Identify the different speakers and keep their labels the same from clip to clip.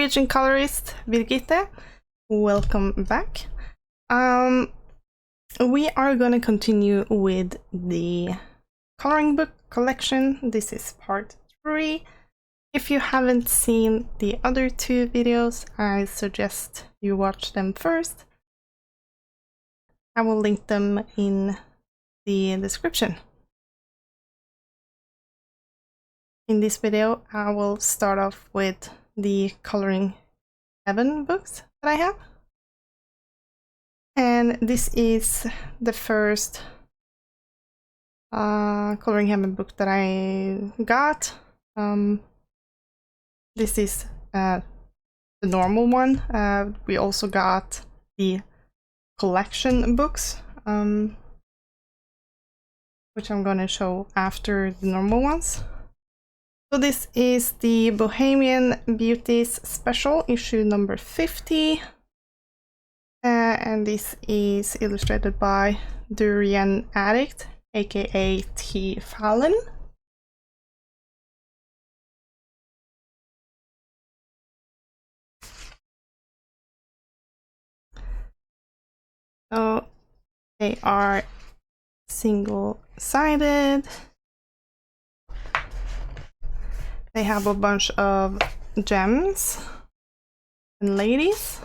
Speaker 1: Norwegian colorist Birgitte. Welcome back. We are gonna continue with the coloring book collection. This is part 3. If you haven't seen the other 2 videos, I suggest you watch them first. I will link them in the description. In this video, I will start off with the Coloring Heaven books that I have. And this is the first Coloring Heaven book that I got. This is the normal one. We also got the collection books, which I'm gonna show after the normal ones. So this is the Bohemian Beauties Special, issue number 50. And this is illustrated by Durian Addict, aka T. Fallon. So they are single-sided. They have a bunch of gems and ladies.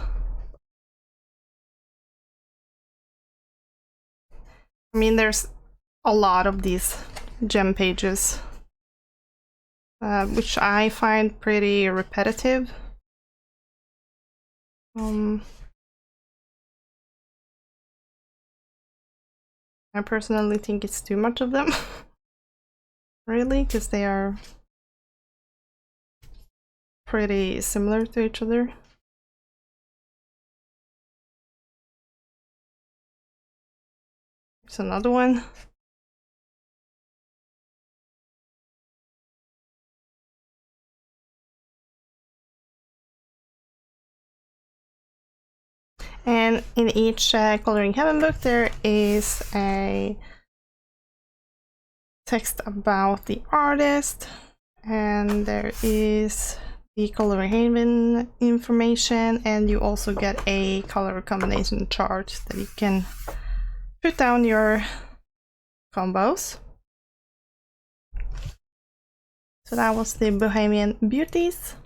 Speaker 1: I mean, there's a lot of these gem pages, which I find pretty repetitive. I personally think it's too much of them, really, because they are pretty similar to each other. There's another one. And in each Coloring Heaven book there is a text about the artist, and there is the Coloring Heaven information, and you also get a color combination chart that you can put down your combos. So that was the Bohemian Beauties.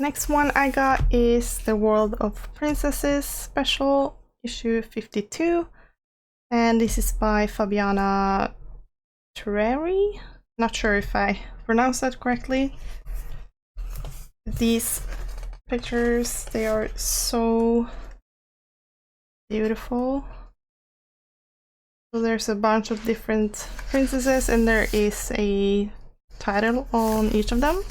Speaker 1: Next one I got is the World of Princesses Special, issue 52. And this is by Fabiana Terreri. Not sure if I pronounced that correctly. These pictures, they are so beautiful. So there's a bunch of different princesses, and there is a title on each of them.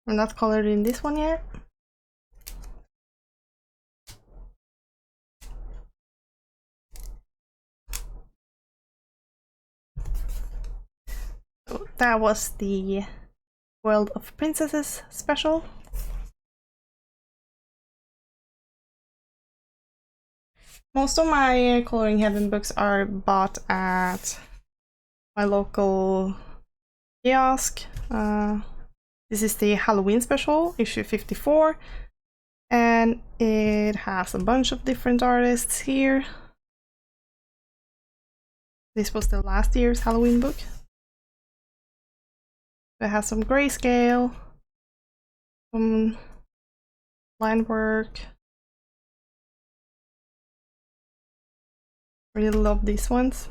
Speaker 1: I'm not colored in this one yet. So that was the World of Princesses Special. Most of my Coloring Heaven books are bought at my local kiosk. This is the Halloween Special, issue 54, and it has a bunch of different artists here. This was the last year's Halloween book. It has some grayscale, some line work. Really love these ones.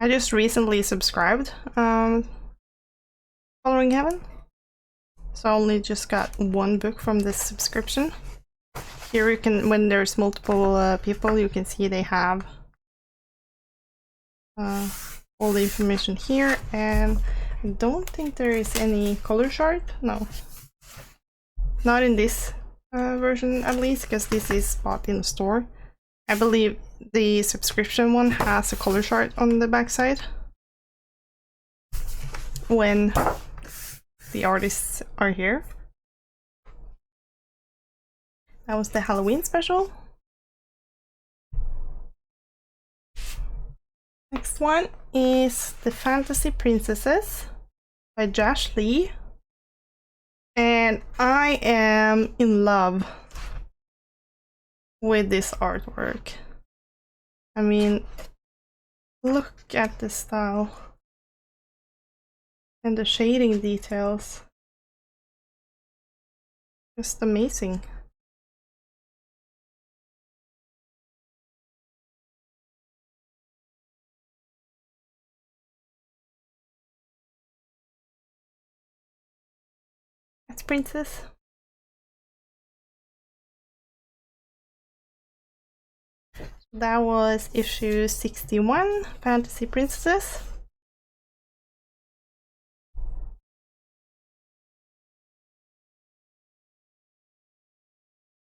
Speaker 1: I just recently subscribed Coloring Heaven, so I only just got one book from this subscription. Here you can, when there's multiple people, you can see they have all the information here, and I don't think there is any color chart. No. Not in this version at least, because this is bought in the store. I believe the subscription one has a color chart on the backside when the artists are here. That was the Halloween special. Next one is The Fantasy Princesses by Josh Lee. And I am in love with this artwork. I mean, look at the style and the shading details. Just amazing. That's Princess. That was issue 61, Fantasy Princesses.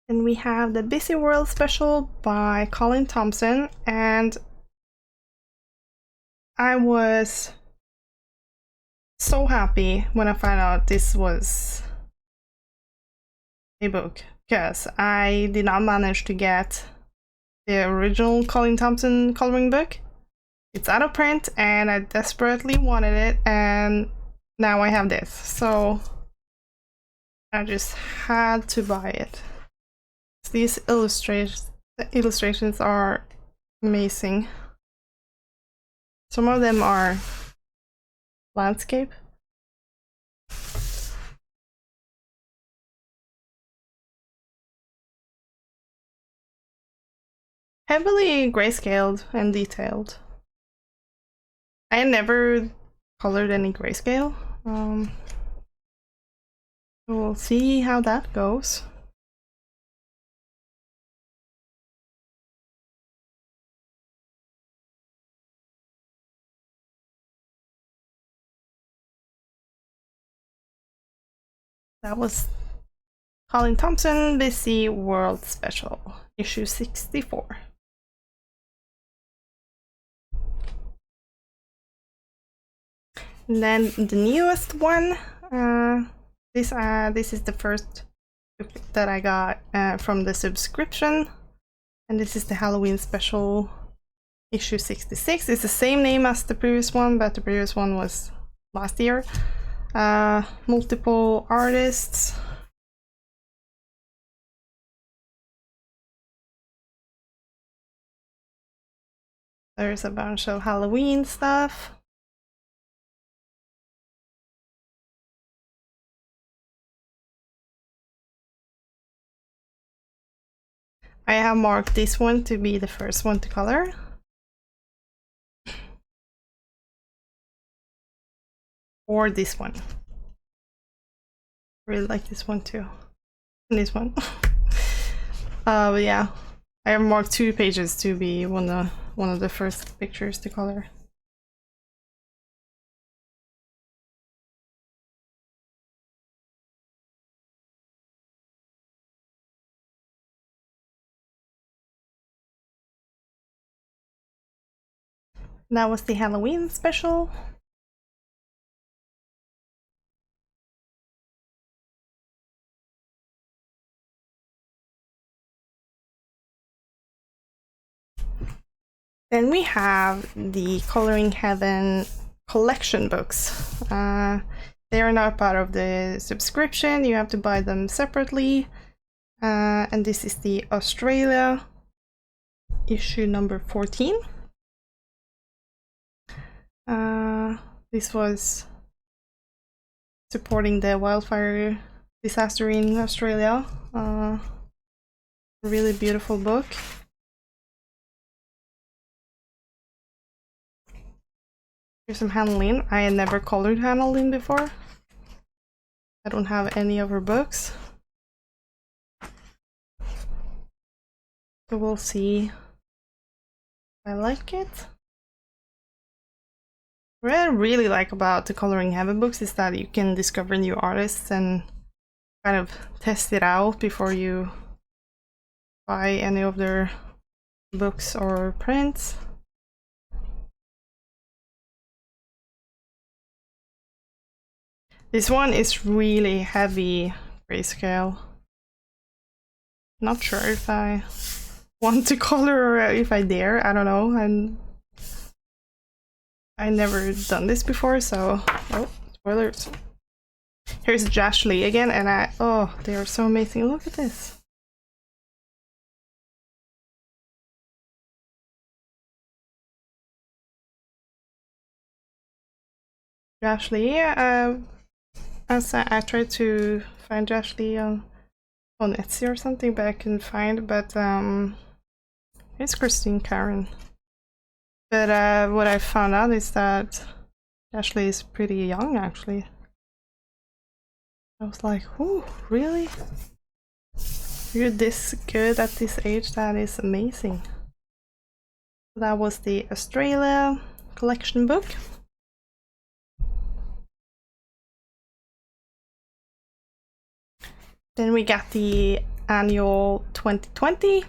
Speaker 1: And we have the Busy World special by Colin Thompson, and I was so happy when I found out this was a book, because I did not manage to get the original Colin Thompson coloring book. It's out of print and I desperately wanted it, and now I have this, so I just had to buy it. These illustrations are amazing. Some of them are landscape. Heavily grayscaled and detailed. I never colored any grayscale. We'll see how that goes. That was Colin Thompson, Busy World Special, issue 64. And then the newest one, this is the first book that I got from the subscription, and this is the Halloween special, issue 66. It's the same name as the previous one, but the previous one was last year. Multiple artists. There's a bunch of Halloween stuff. I have marked this one to be the first one to color. Or this one. Really like this one too. And this one. But yeah, I have marked 2 pages to be one of the first pictures to color. That was the Halloween special. Then we have the Coloring Heaven collection books. They are not part of the subscription, you have to buy them separately. And this is the Australia issue number 14. This was supporting the wildfire disaster in Australia. Really beautiful book. Here's some Hannah Lynn. I had never colored Hannah Lynn before. I don't have any of her books. So we'll see if I like it. What I really like about the Coloring Heaven books is that you can discover new artists and kind of test it out before you buy any of their books or prints. This one is really heavy grayscale. Not sure if I want to color or if I dare, I don't know. I never done this before, so oh, spoilers. Here's Josh Lee again, and oh, they are so amazing. Look at this. Josh Lee, as I tried to find Josh Lee on Etsy or something, but I couldn't find. But it's Christine Karen. But what I found out is that Josh Lee is pretty young, actually. I was like, oh, really? You're this good at this age? That is amazing. That was the Australia collection book. Then we got the annual 2020.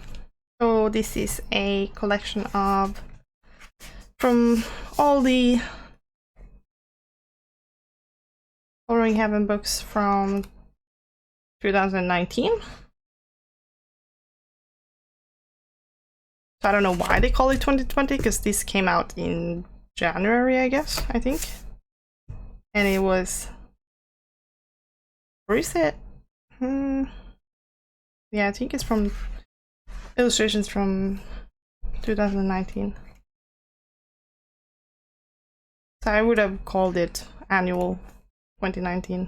Speaker 1: So this is a collection of from all the Coloring Heaven books from 2019. So I don't know why they call it 2020, because this came out in January, I guess, I think. And it was... where is it? Yeah, I think it's from illustrations from 2019. So I would have called it annual 2019.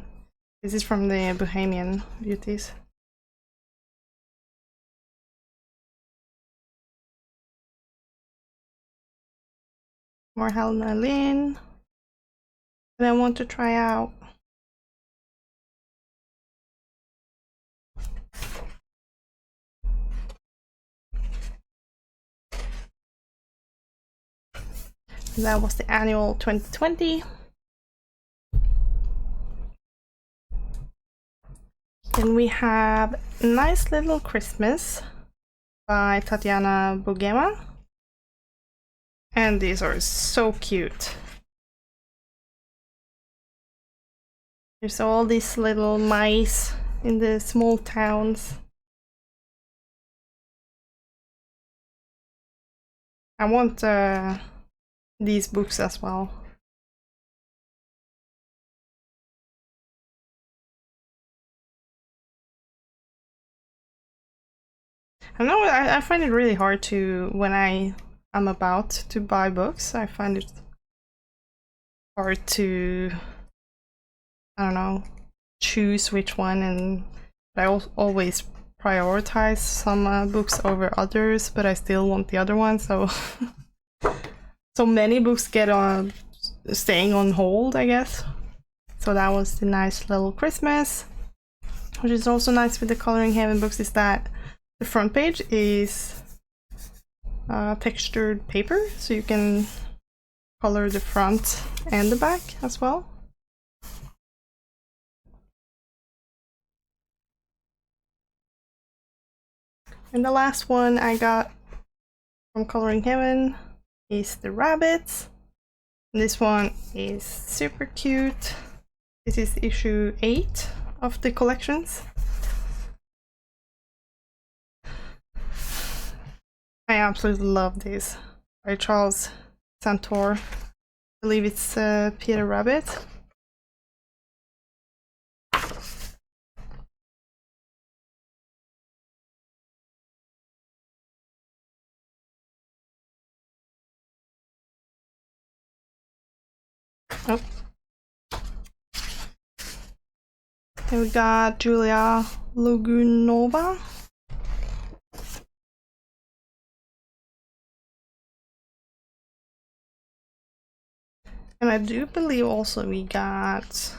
Speaker 1: This is from the Bohemian Beauties. More Helena Lynn. And I want to try out. That was the annual 2020. Then we have Nice Little Christmas by Tatiana Bogema. And these are so cute. There's all these little mice in the small towns. I want these books as well. I know I find it really hard to, when I'm about to buy books, I find it hard to, I don't know, choose which one, and I always prioritize some books over others, but I still want the other one, so so many books get staying on hold, I guess. So that was the Nice Little Christmas. Which is also nice with the Coloring Heaven books is that the front page is textured paper, so you can color the front and the back as well. And the last one I got from Coloring Heaven is the rabbits. And this one is super cute. This is issue 8 of the collections. I absolutely love this, by Charles Santor. I believe it's Peter Rabbit. Oh. And we got Julia Lugunova. And I do believe also we got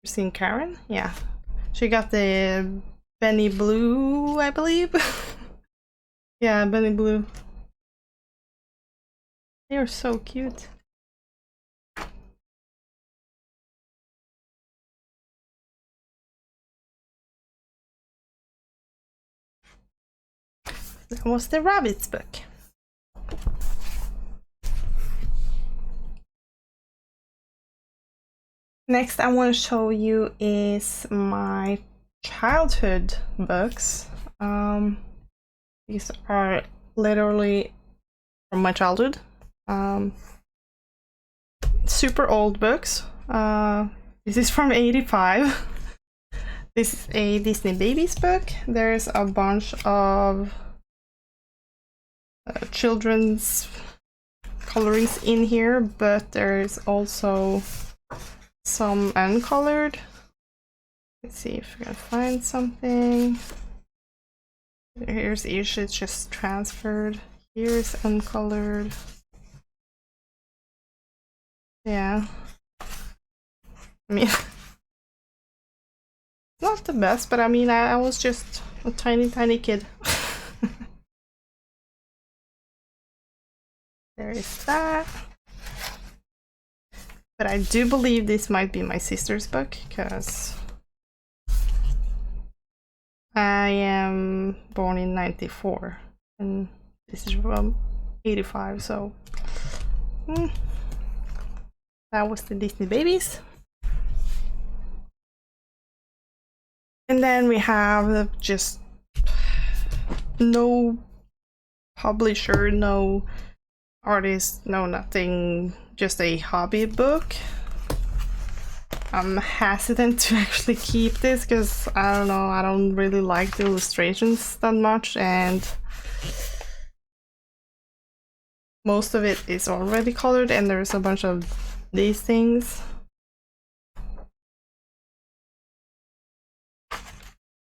Speaker 1: Christine Karen. Yeah, she got the Benny Blue, I believe. Yeah, Benny Blue. They are so cute. That was the rabbits book. Next I want to show you is my childhood books. These are literally from my childhood. Super old books. This is from '85. This is a Disney Babies book. There's a bunch of children's colorings in here, but there's also some uncolored. Let's see if I can find something. Here's each, it's just transferred. Here's uncolored. Yeah. I mean, not the best, but I mean, I was just a tiny kid. There is that. But I do believe this might be my sister's book, because I am born in '94 and this is from '85, so that was the Disney Babies. And then we have just no publisher, no artist, no nothing, just a hobby book. I'm hesitant to actually keep this because I don't know, I don't really like the illustrations that much, and most of it is already colored, and there's a bunch of these things.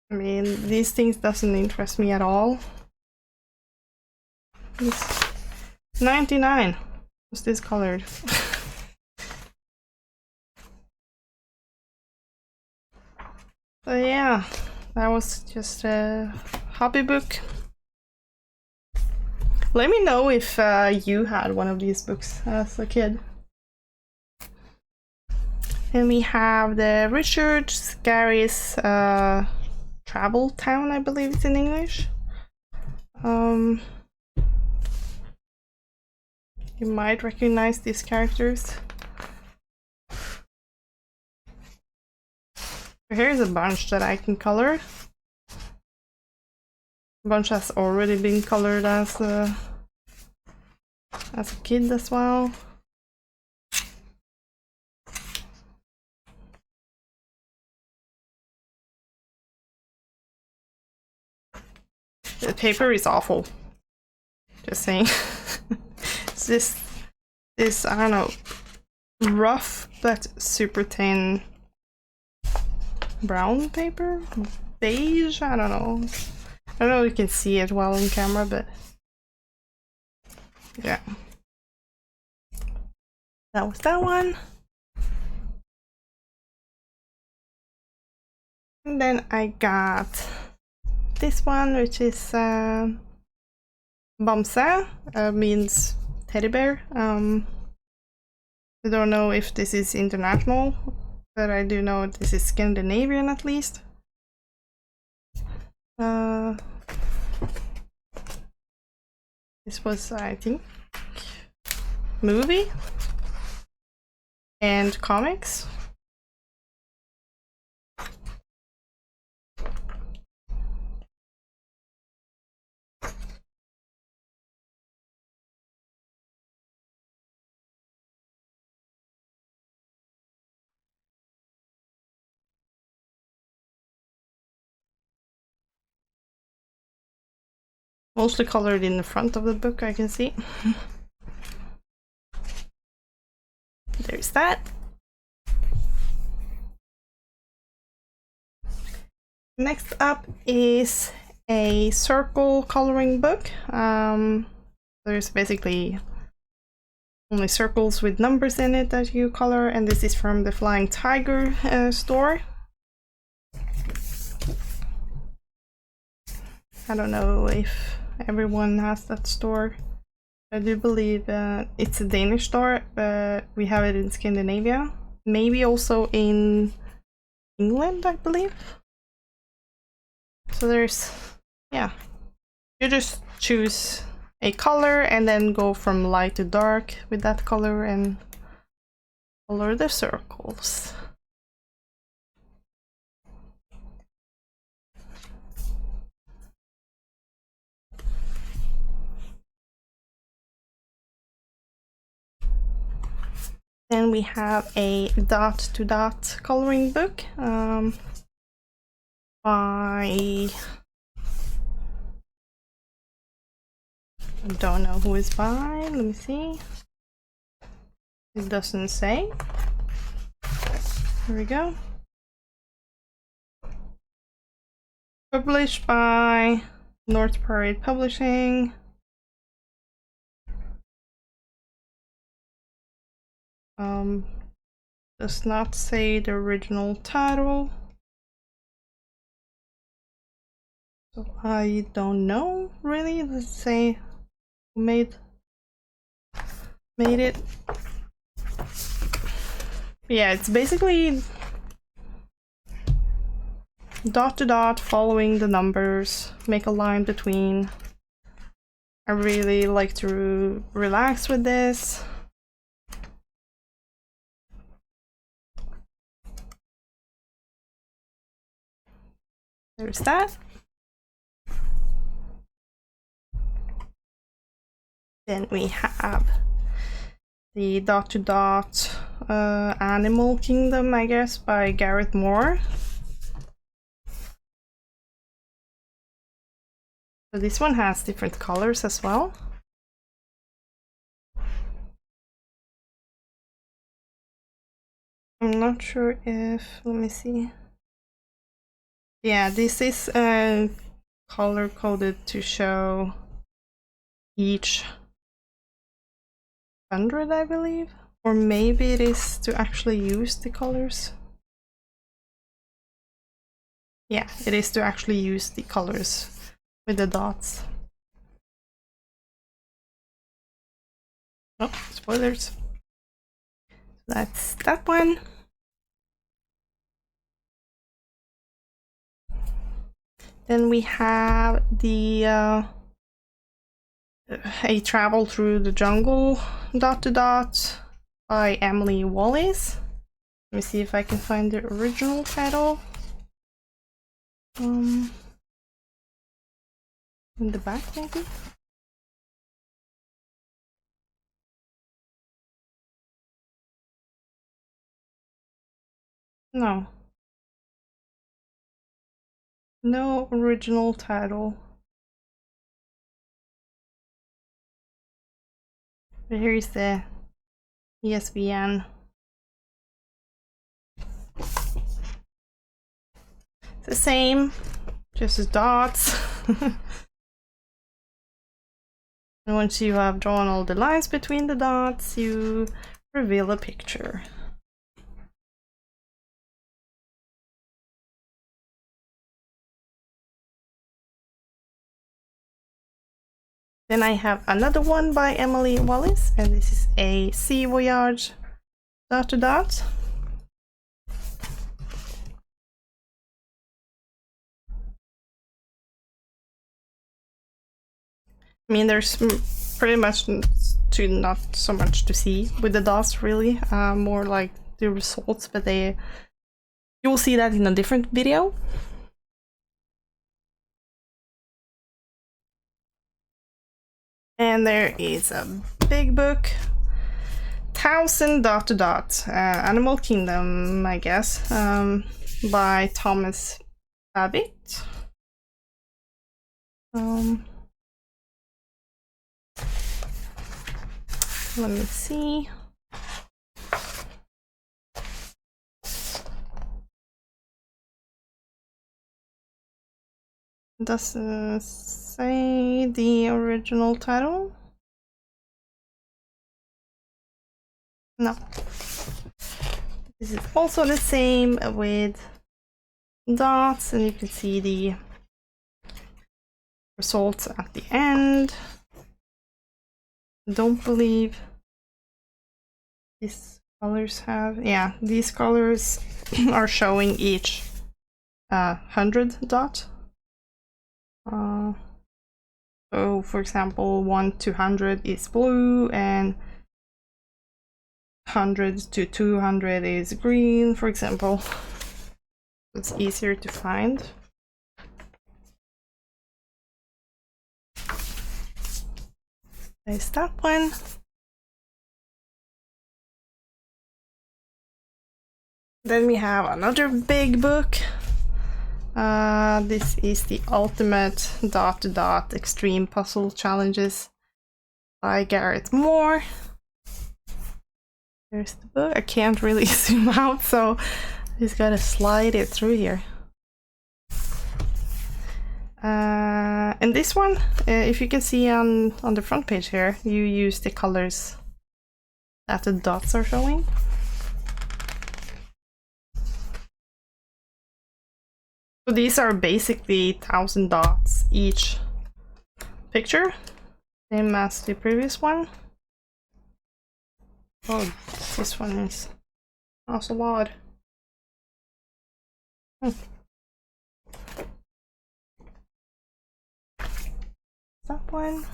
Speaker 1: I mean, these things doesn't interest me at all. It's 99. Was this colored? So yeah, that was just a hobby book. Let me know if you had one of these books as a kid. And we have the Richard Scarry's Travel Town, I believe it's in English. You might recognize these characters. Here's a bunch that I can color. A bunch has already been colored as a kid as well. The paper is awful. Just saying. It's this I don't know, rough but super thin brown paper? Beige? I don't know. I don't know if you can see it well on camera, but yeah. That was that one. And then I got this one, which is Bamse, means teddy bear. I don't know if this is international, but I do know this is Scandinavian at least. This was, I think, movie and comics. Mostly colored in the front of the book, I can see. There's that. Next up is a circle coloring book. There's basically only circles with numbers in it that you color, and this is from the Flying Tiger store. I don't know if everyone has that store. I do believe it's a Danish store, but we have it in Scandinavia. Maybe also in England, I believe. So there's, yeah, You just choose a color and then go from light to dark with that color and color the circles. Then we have a dot to dot coloring book by, I don't know who is by, let me see. It doesn't say. Here we go. Published by North Parade Publishing. Does not say the original title. So I don't know really. Let's say who made it. Yeah, it's basically dot to dot following the numbers, make a line between. I really like to relax with this. There's that. Then we have the dot to dot Animal Kingdom, I guess, by Garrett Moore. So this one has different colors as well. I'm not sure if, let me see. Yeah, this is color coded to show each 100, I believe. Or maybe it is to actually use the colors. Yeah, it is to actually use the colors with the dots. Oh, spoilers. That's that one. Then we have the A Travel Through the Jungle dot to dot by Emily Wallace. Let me see if I can find the original title. In the back, maybe? No. No original title. But here's the ESBN. It's the same, just as dots. And once you have drawn all the lines between the dots, you reveal a picture. Then I have another one by Emily Wallace, and this is a Sea Voyage dot to dot. I mean, there's pretty much not so much to see with the dots, really. More like the results, but you will see that in a different video. And there is a big book, 1000 dot to dot, Animal Kingdom, I guess, by Thomas Babbitt. Let me see. Doesn't say the original title. No. This is also the same with dots, and you can see the results at the end. Don't believe these colors have, yeah, these colors are showing each 100 dot. So for example, 1 to 100 is blue and 100 to 200 is green, for example. It's easier to find. There's that one. Then we have another big book. This is the Ultimate Dot to Dot Extreme Puzzle Challenges by Garrett Moore. There's the book. I can't really zoom out, so I just gotta slide it through here. And this one, if you can see on the front page here, you use the colors that the dots are showing. So these are basically 1,000 dots each picture, same as the previous one. Oh, this one is also a lot. That one.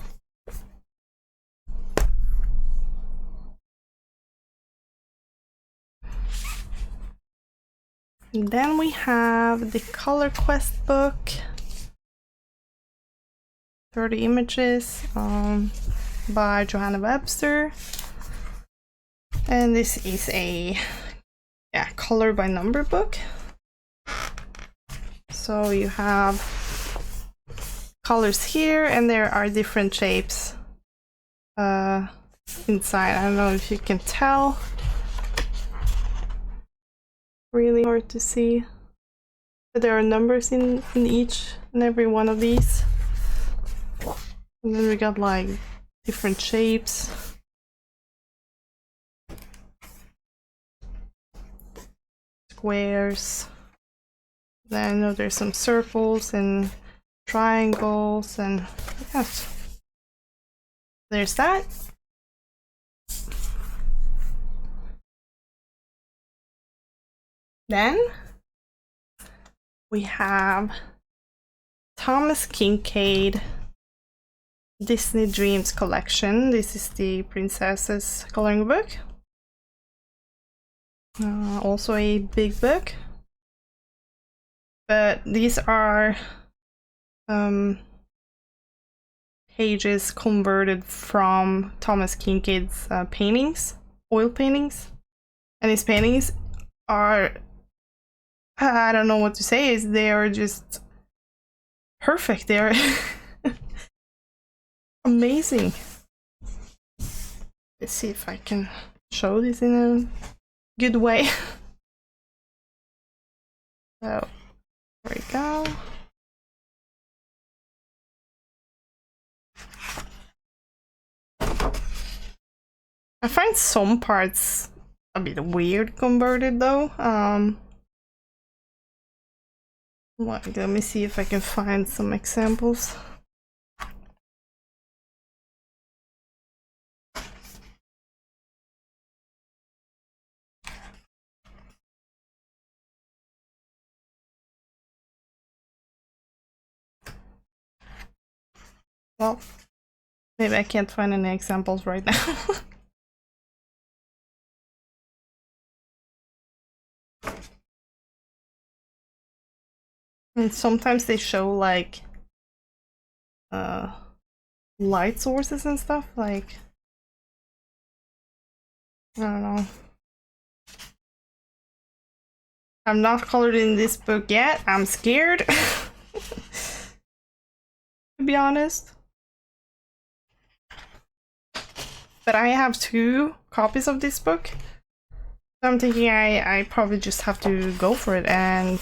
Speaker 1: And then we have the Color Quest book. 30 images by Johanna Webster. And this is a color by number book. So you have colors here, and there are different shapes inside. I don't know if you can tell. Really hard to see. But there are numbers in each and every one of these. And then we got like different shapes. Squares. Then I know there's some circles and triangles, and yes. There's that. Then we have Thomas Kinkade Disney Dreams collection. This is the Princess's coloring book. Also a big book. But these are pages converted from Thomas Kinkade's paintings, oil paintings. And his paintings are, I don't know what to say, is they are just perfect. They are amazing. Let's see if I can show this in a good way. So there we go. I find some parts a bit weird converted though. Let me see if I can find some examples. Well, maybe I can't find any examples right now. And sometimes they show like light sources and stuff, like I don't know. I'm not colored in this book yet. I'm scared. To be honest. But I have 2 copies of this book. So I'm thinking I probably just have to go for it and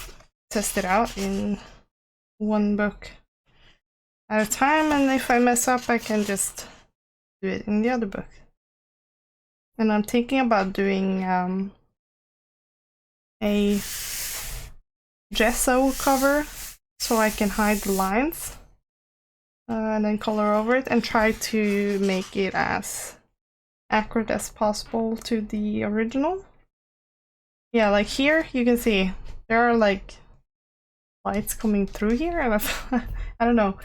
Speaker 1: test it out in one book at a time, and if I mess up I can just do it in the other book. And I'm thinking about doing a gesso cover so I can hide the lines and then color over it and try to make it as accurate as possible to the original. Yeah, like here you can see there are like lights coming through here, and I don't know.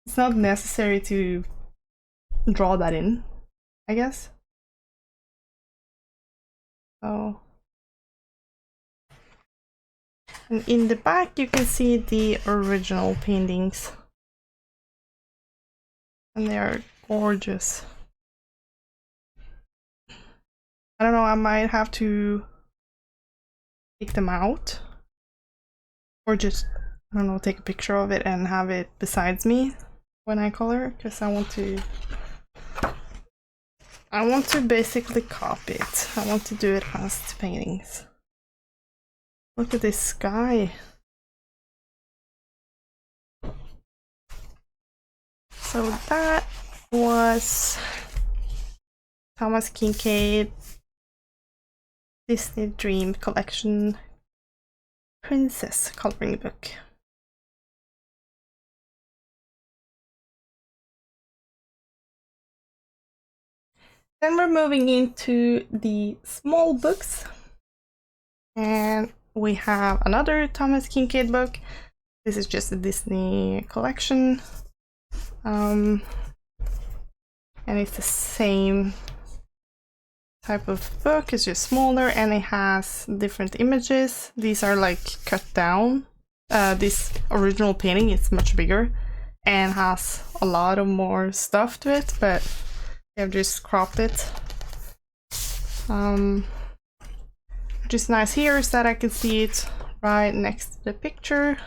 Speaker 1: it's not necessary to draw that in, I guess. So, and in the back you can see the original paintings, and they are gorgeous. I don't know, I might have to take them out, or just, I don't know, take a picture of it and have it besides me when I color, because I want to basically copy it. I want to do it as paintings. Look at this sky. So that was Thomas Kinkade Disney Dream Collection Princess coloring book. Then we're moving into the small books, and we have another Thomas Kinkade book. This is just a Disney collection, and it's the same type of book. It's just smaller, and it has different images. These are like cut down. This original painting is much bigger and has a lot of more stuff to it, but I've just cropped it. Which is nice here is that I can see it right next to the picture.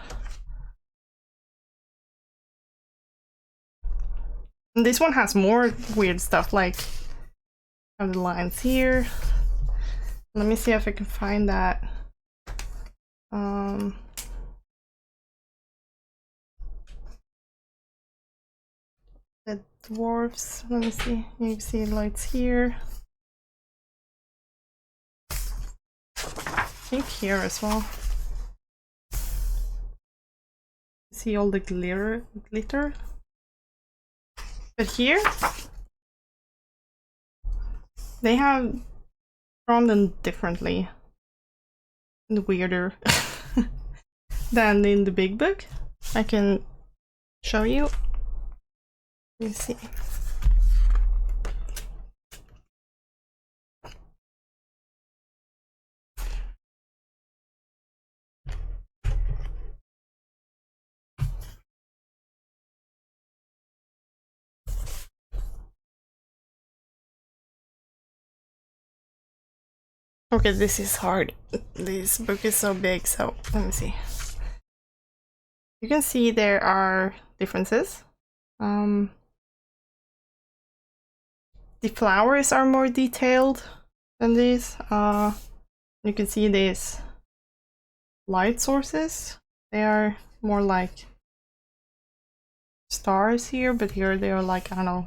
Speaker 1: And this one has more weird stuff, like the lines here. Let me see if I can find that. The dwarfs, let me see. You can see lights here. I think here as well. See all the glitter. But here, they have drawn them differently and weirder than in the big book. I can show you. Let me see. Okay, this is hard. This book is so big, so let me see. You can see there are differences. The flowers are more detailed than these. You can see these light sources. They are more like stars here, but here they are like, I don't know,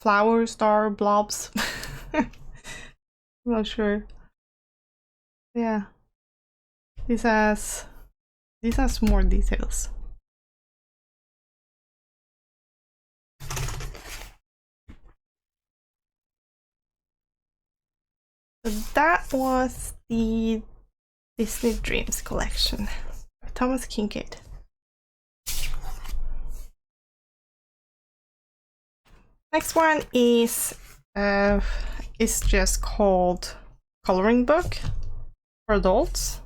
Speaker 1: flower star blobs. I'm not sure. Yeah. This has more details. So that was the Disney Dreams collection by Thomas Kinkade. Next one is just called Coloring Book for Adults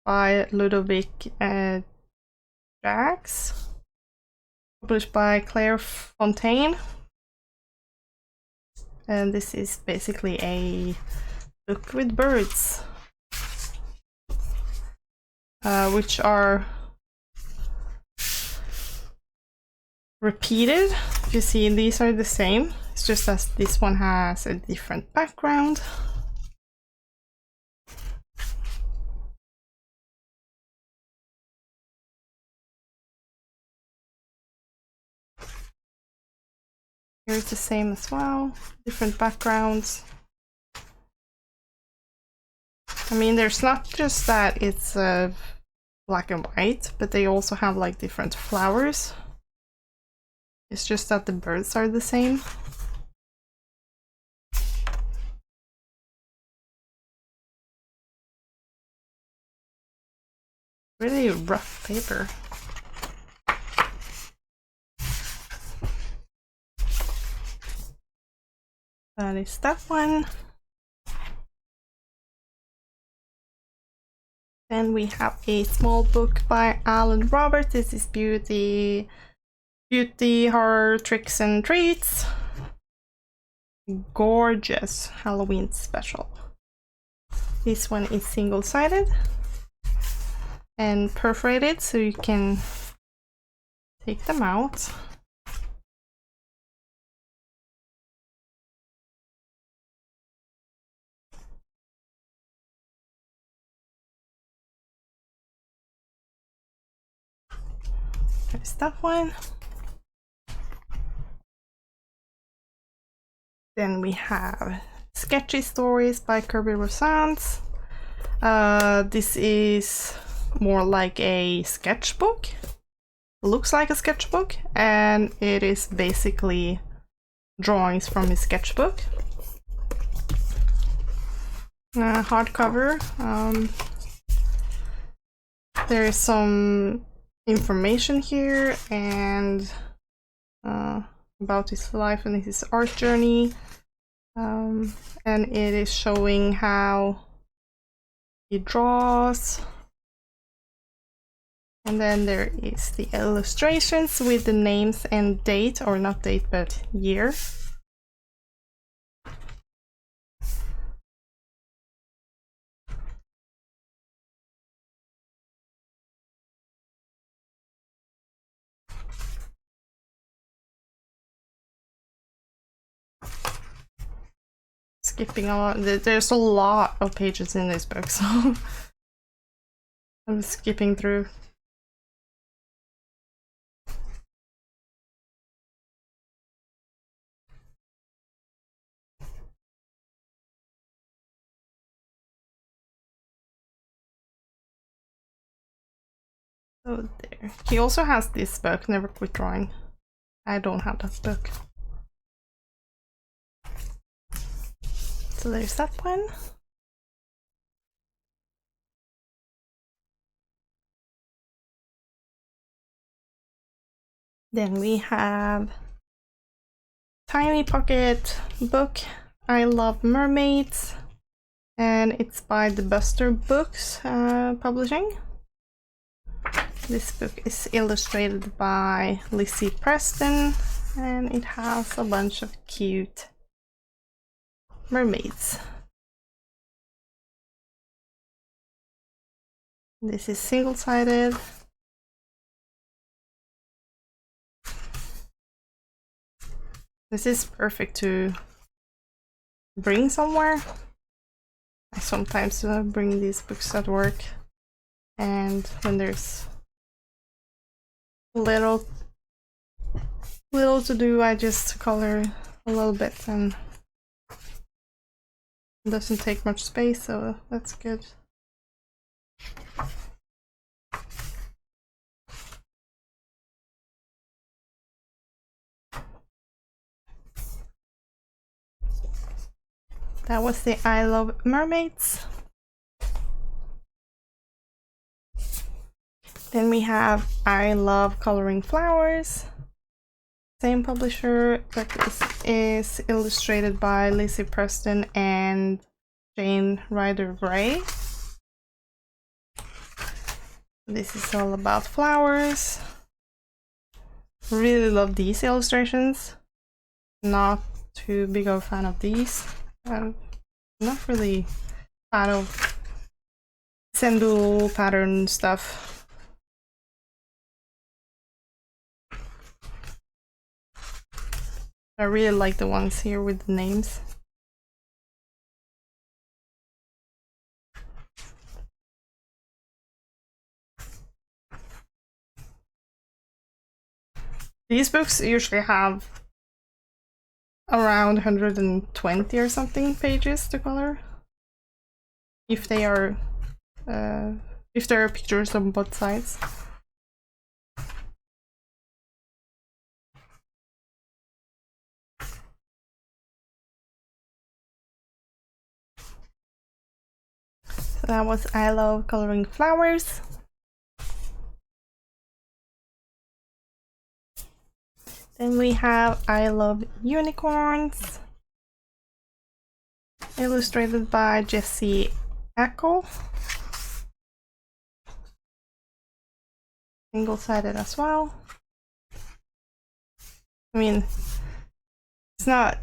Speaker 1: by Ludovic Jacques, published by Claire Fontaine. And this is basically a book with birds, which are repeated. If you see, these are the same. It's just that this one has a different background. Here's the same as well, different backgrounds. I mean, there's not just that it's black and white, but they also have like different flowers. It's just that the birds are the same. Really rough paper. That is that one. Then we have a small book by Alan Roberts. This is Beauty, Horror, Tricks and Treats. Gorgeous Halloween special. This one is single-sided and perforated, so you can take them out. There's that one. Then we have Sketchy Stories by Kirby Rosans. This is more like a sketchbook. Looks like a sketchbook, and it is basically drawings from his sketchbook. Hardcover. There is some information here and about his life and his art journey, and it is showing how he draws. And then there is the illustrations with the names and date, or not date, but year. Skipping a lot. There's a lot of pages in this book, so I'm skipping through. Oh, there. He also has this book, Never Quit Drawing. I don't have that book. So there's that one. Then we have Tiny Pocket book, I Love Mermaids, and it's by the Buster Books Publishing. This book is illustrated by Lizzie Preston, and it has a bunch of cute mermaids. This is single-sided. This is perfect to bring somewhere. I sometimes bring these books at work, and when there's little to do, I just color a little bit, and it doesn't take much space, so that's good. That was the I Love Mermaids. Then we have I Love Coloring Flowers. Same publisher, but this is illustrated by Lizzie Preston and Jane Ryder Ray. This is all about flowers. Really love these illustrations. Not too big of a fan of these. I'm not really fan of Sendu pattern stuff. I really like the ones here with the names. These books usually have around 120 or something pages to color. If they are if there are pictures on both sides. So that was I Love Coloring Flowers. Then we have I Love Unicorns. illustrated by Jesse Eckel. Single-sided as well. I mean, it's not,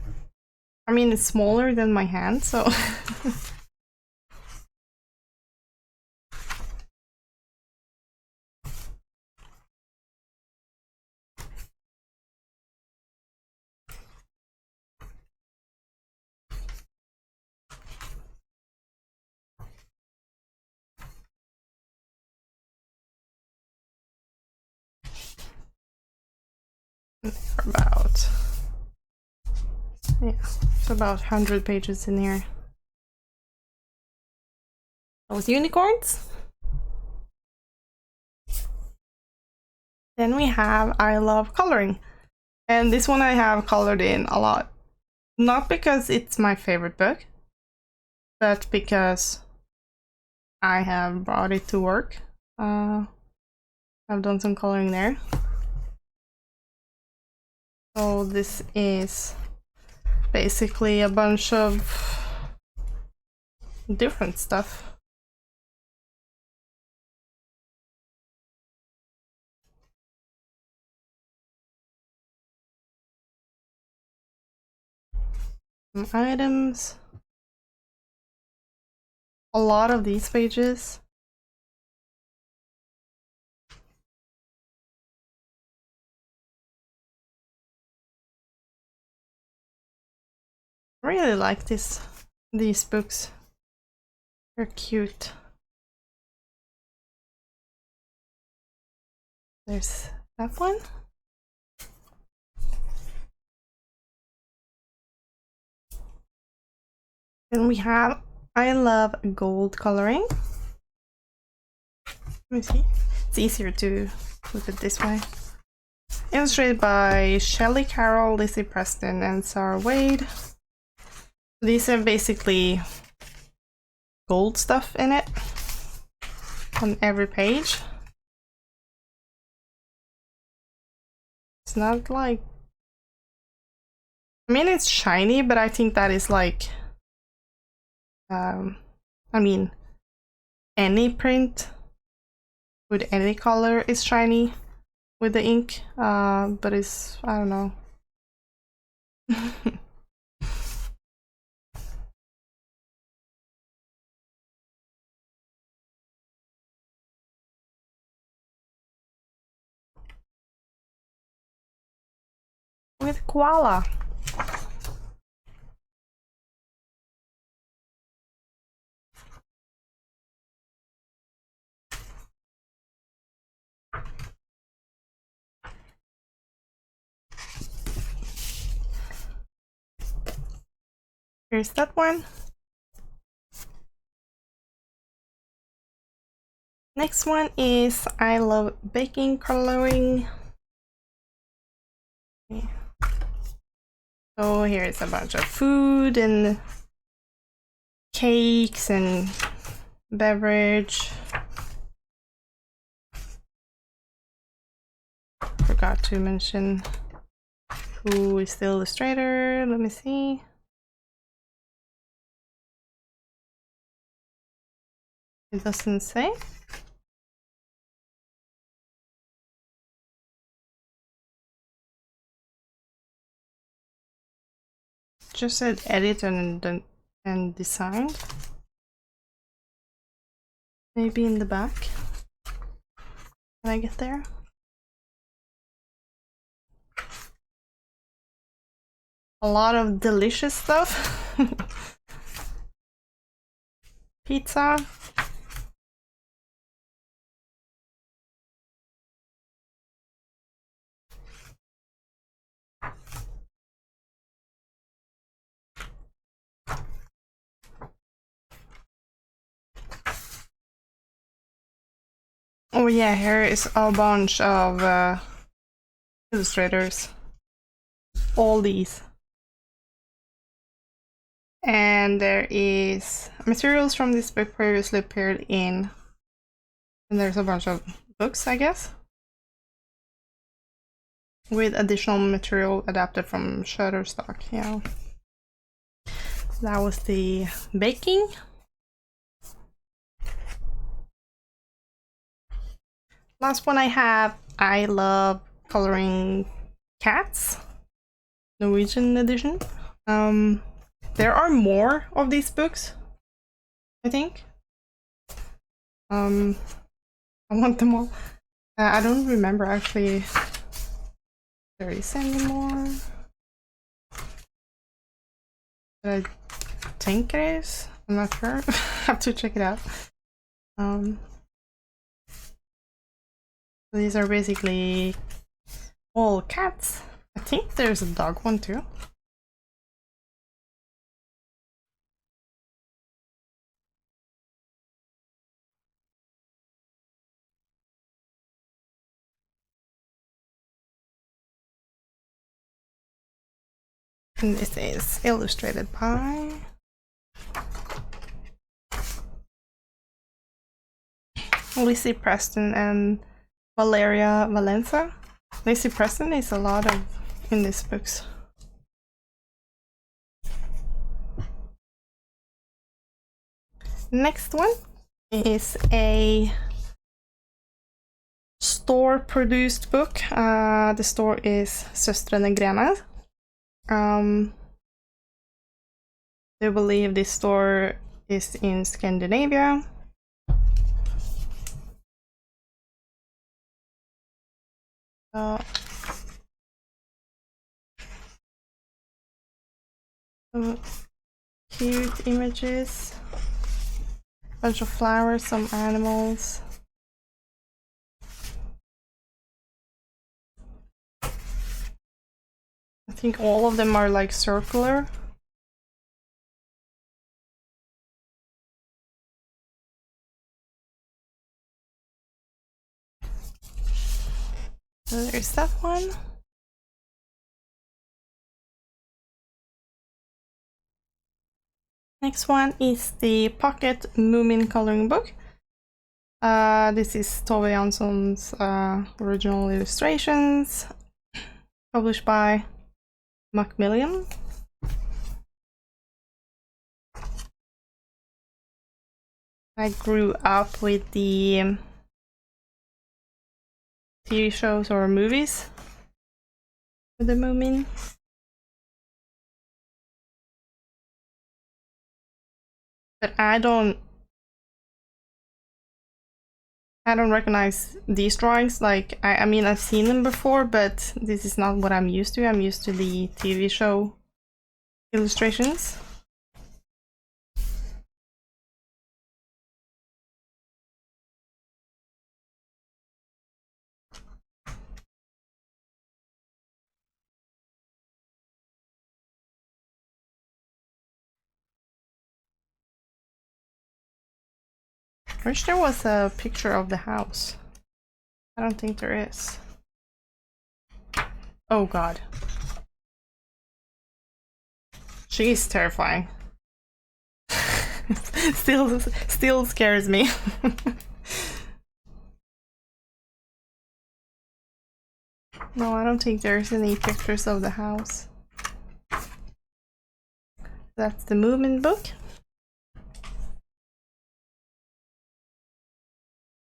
Speaker 1: I mean, it's smaller than my hand, so. About, yeah, it's about 100 pages in here. Those unicorns. Then we have I Love Coloring. And this one I have colored in a lot. Not because it's my favorite book, but because I have brought it to work. I've done some coloring there. So this is basically a bunch of different stuff. Some items. A lot of these pages. I really like these books. They're cute. There's that one. Then we have I Love Gold Coloring. Let me see. It's easier to flip it this way. Illustrated by Shelley Carroll, Lizzie Preston, and Sarah Wade. These are basically gold stuff in it on every page. It's not like, I mean, it's shiny, but I think that is like, I mean, any print with any color is shiny with the ink, but it's, I don't know. With koala. Here's that one. Next one is I Love Baking Coloring. Okay. So here's a bunch of food and cakes and beverage. Forgot to mention who is the illustrator. Let me see. It doesn't say. Just said edit and designed. Maybe in the back. Can I get there? A lot of delicious stuff. Pizza. Oh yeah, here is a bunch of illustrators. All these. And there is materials from this book previously appeared in, and there's a bunch of books, I guess, with additional material adapted from Shutterstock. Yeah. That was the baking. Last one I have, I love coloring cats, Norwegian edition. There are more of these books, I think. I want them all. I don't remember actually if there is any more. But I think it is. I'm not sure. Have to check it out. These are basically all cats. I think there's a dog one too. And this is illustrated by Lizzie Preston and Valeria Valenza. Lizzie Preston is a lot of in these books. Next one is a store-produced book. The store is Søstrene Grene. They believe this store is in Scandinavia. Cute images, bunch of flowers, some animals. I think all of them are like circular. So there's that one. Next one is the Pocket Moomin coloring book. This is Tove Jansson's original illustrations, published by Macmillan. I grew up with the TV shows or movies with the Moomin. But I don't recognize these drawings. Like, I mean, I've seen them before, but this is not what I'm used to. I'm used to the TV show illustrations. I wish there was a picture of the house. I don't think there is. Oh god. She's terrifying. still scares me. No, I don't think there's any pictures of the house. That's the Moomin book.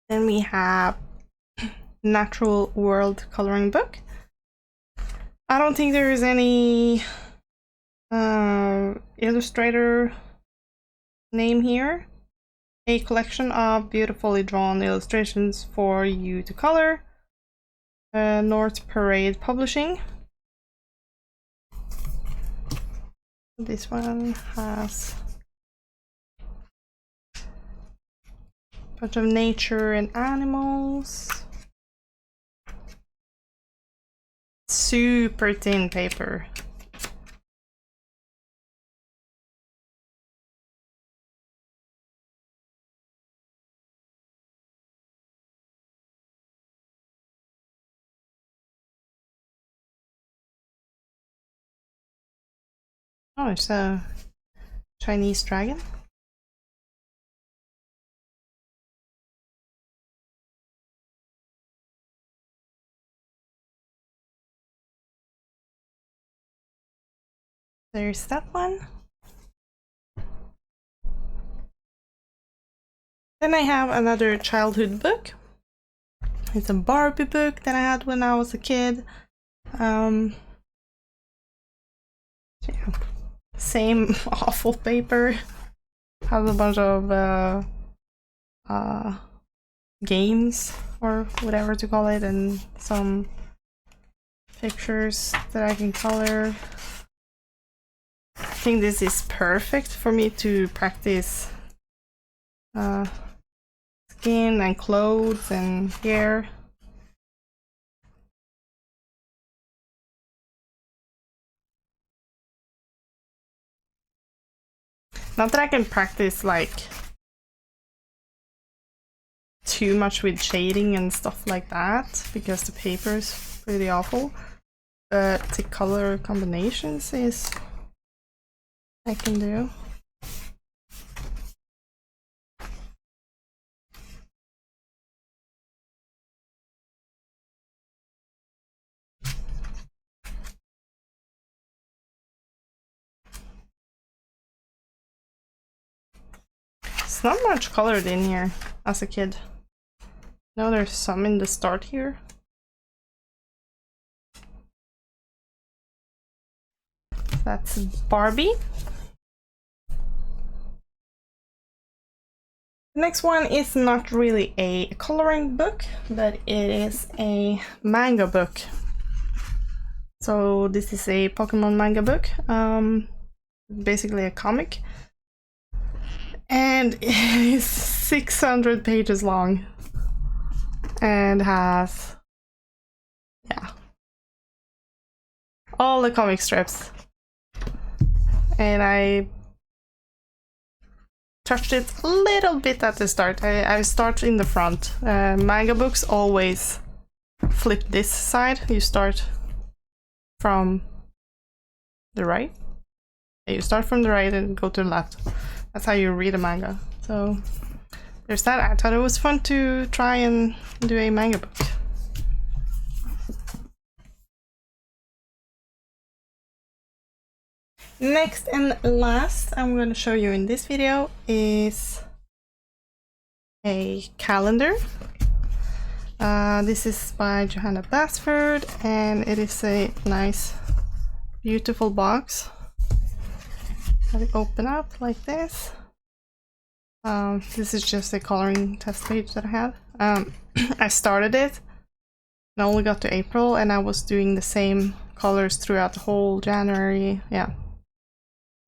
Speaker 1: Then we have Natural World coloring book. I don't think there is any illustrator name here. A collection of beautifully drawn illustrations for you to color. North Parade Publishing. This one has a bunch of nature and animals. Super thin paper. Oh, it's a Chinese dragon. There's that one. Then I have another childhood book. It's a Barbie book that I had when I was a kid. So yeah. Same awful paper. Has a bunch of games or whatever to call it, and some pictures that I can color. I think this is perfect for me to practice skin and clothes and hair. Not that I can practice like too much with shading and stuff like that, because the paper is pretty awful, but the color combinations is I can do. It's not much colored in here as a kid. No, there's some in the start here. That's Barbie. The next one is not really a coloring book, but it is a manga book. So this is a Pokemon manga book, basically a comic. And it is 600 pages long and has, yeah, all the comic strips. And I touched it a little bit at the start. I start in the front. Manga books always flip this side. You start from the right. You start from the right and go to the left. That's how you read a manga. So there's that. I thought it was fun to try and do a manga book. Next and last I'm going to show you in this video is a calendar. This is by Johanna Basford, and it is a nice, beautiful box. Let it open up like this. This is just a coloring test page that I had. I started it and only got to April, and I was doing the same colors throughout the whole January. Yeah,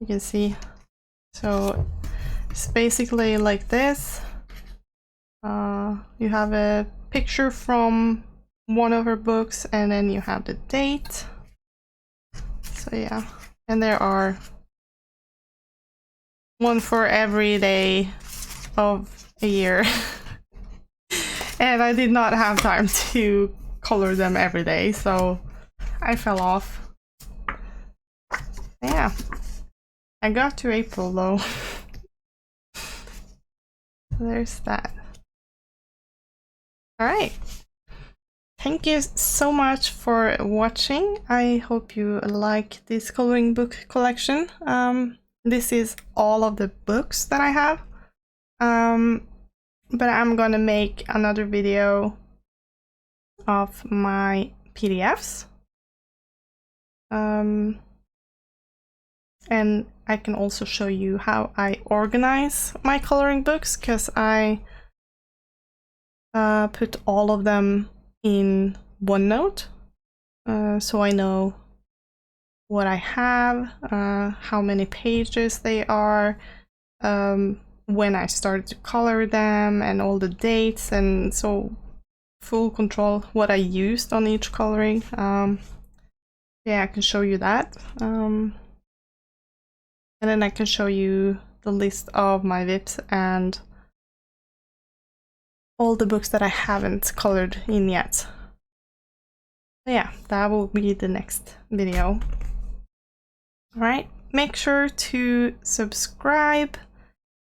Speaker 1: you can see. So it's basically like this. You have a picture from one of her books, and then you have the date. So yeah, and there are one for every day of a year. And I did not have time to color them every day, so I fell off. Yeah, I got to April though. There's that. Alright, thank you so much for watching. I hope you like this coloring book collection. This is all of the books that I have. But I'm gonna make another video of my PDFs. And I can also show you how I organize my coloring books, because I put all of them in OneNote, so I know what I have, how many pages they are, when I started to color them, and all the dates, and so full control what I used on each coloring. Yeah, I can show you that. And then I can show you the list of my VIPs and all the books that I haven't colored in yet. So yeah, that will be the next video. Alright, make sure to subscribe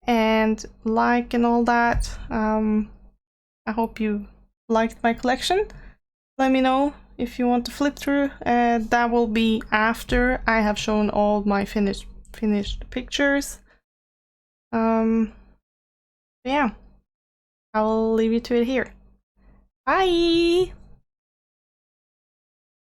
Speaker 1: and like and all that. I hope you liked my collection. Let me know if you want to flip through. That will be after I have shown all my finished pictures. Yeah. I'll leave you to it here. Bye!